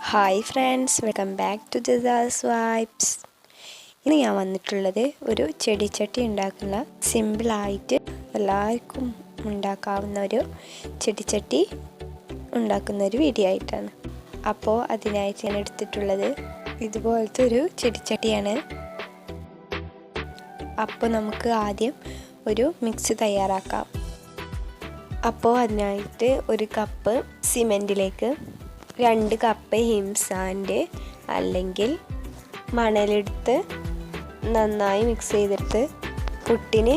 Hi friends, welcome back to ജസാസ് vibes. ഇന്ന് ഞാൻ വന്നിട്ടുള്ളത് ഒരു ചെടിച്ചട്ടി ഉണ്ടാക്കുന്ന സിമ്പിളായിട്ട് എല്ലാവർക്കും ഉണ്ടാക്കാവുന്ന ഒരു ചെടിച്ചട്ടി ഉണ്ടാക്കുന്ന ഒരു വീഡിയോ ആയിട്ടാണ്. അപ്പോൾ അതിനായിട്ട് ഞാൻ എടുത്തിട്ടുള്ളത് ഇതുപോലത്തെ ഒരു ചെടിച്ചട്ടിയാണ്. അപ്പോൾ നമുക്ക് ആദ്യം ഒരു മിക്സ് തയ്യാറാക്കാം. അപ്പോൾ അതിനായിട്ട് ഒരു കപ്പ് സിമെൻറ്റിലേക്ക് 2 കപ്പ് ഹിംസാൻ്റെ അല്ലെങ്കിൽ മണലെടുത്ത് നന്നായി മിക്സ് ചെയ്തെടുത്ത് പുട്ടിന്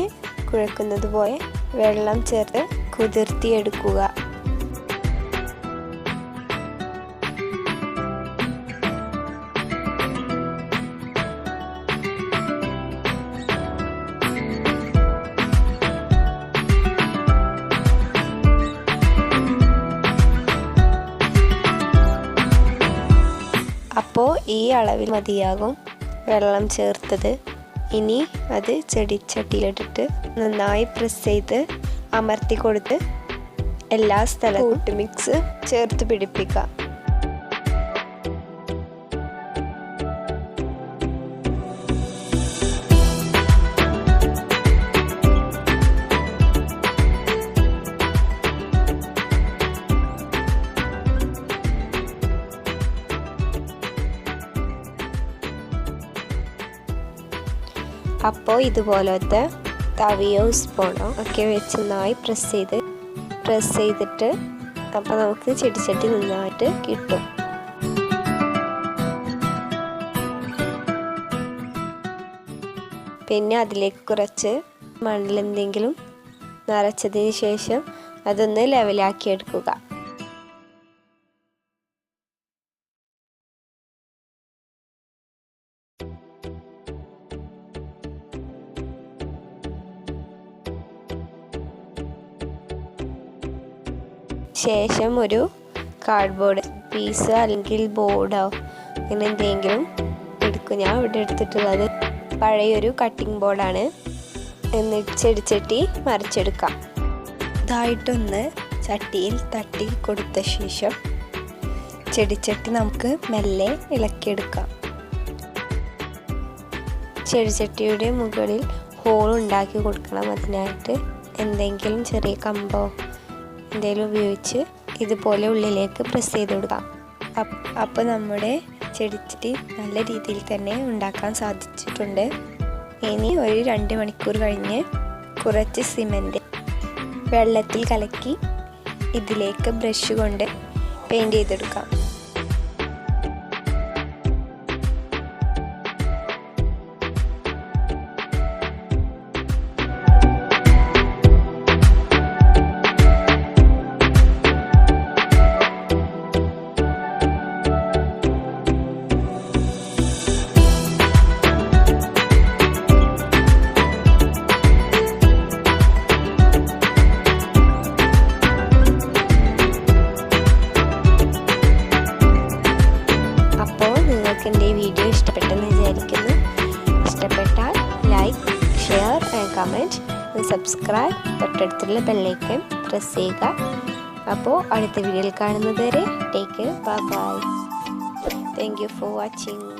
കുഴക്കുന്നത് പോലെ വെള്ളം ചേർത്ത് കുതിർത്തിയെടുക്കുക. അപ്പോൾ ഈ അളവിൽ മതിയാകും വെള്ളം ചേർത്തത്. ഇനി അത് ചെടിച്ചട്ടിയിലിട്ടിട്ട് നന്നായി പ്രസ് ചെയ്ത് അമർത്തി കൊടുത്ത് എല്ലാ സ്ഥലത്തും മിക്സ് ചേർത്ത് പിടിപ്പിക്കാം. അപ്പോൾ ഇതുപോലത്തെ തവിയോ സ്പൂണോ ഒക്കെ വെച്ച് നന്നായി പ്രസ് ചെയ്തിട്ട് അപ്പോൾ നമുക്ക് ചെടിച്ചട്ടി നന്നായിട്ട് കിട്ടും. പിന്നെ അതിലേക്ക് കുറച്ച് മണ്ണിലെന്തെങ്കിലും നിറച്ചതിന് ശേഷം അതൊന്ന് ലെവലാക്കി എടുക്കുക. ശേഷം ഒരു കാർഡ്ബോർഡ് പീസ് അല്ലെങ്കിൽ ബോർഡോ അങ്ങനെ എന്തെങ്കിലും എടുക്കും. ഞാൻ ഇവിടെ എടുത്തിട്ടുള്ളത് പഴയൊരു കട്ടിംഗ് ബോർഡാണ്. എന്നിട്ട് ചെടിച്ചട്ടി മറിച്ചെടുക്കാം. ഇതായിട്ടൊന്ന് ചട്ടിയിൽ തട്ടി കൊടുത്ത ശേഷം ചെടിച്ചട്ടി നമുക്ക് മെല്ലെ ഇളക്കിയെടുക്കാം. ചെടിച്ചട്ടിയുടെ മുകളിൽ ഹോൾ ഉണ്ടാക്കി കൊടുക്കണം. അതിനായിട്ട് എന്തെങ്കിലും ചെറിയ കമ്പോ എന്തെങ്കിലും ഉപയോഗിച്ച് ഇതുപോലെ ഉള്ളിലേക്ക് പ്രസ് ചെയ്ത് കൊടുക്കാം. അപ്പോൾ നമ്മുടെ ചെടിച്ചട്ടി നല്ല രീതിയിൽ തന്നെ ഉണ്ടാക്കാൻ സാധിച്ചിട്ടുണ്ട്. ഇനി ഒരു 2 മണിക്കൂർ കഴിഞ്ഞ് കുറച്ച് സിമൻറ്റ് വെള്ളത്തിൽ കലക്കി ഇതിലേക്ക് ബ്രഷ് കൊണ്ട് പെയിൻറ് ചെയ്തെടുക്കാം. എൻ്റെ വീഡിയോ ഇഷ്ടപ്പെട്ടെന്ന് വിചാരിക്കുന്നു. ഇഷ്ടപ്പെട്ടാൽ like, share and comment, subscribe, തൊട്ടടുത്തുള്ള ബെല്ലൈക്കൺ പ്രസ് ചെയ്യുക. അപ്പോൾ അടുത്ത വീഡിയോയിൽ കാണുന്നത് വരെ take care, bye bye. Thank you for watching.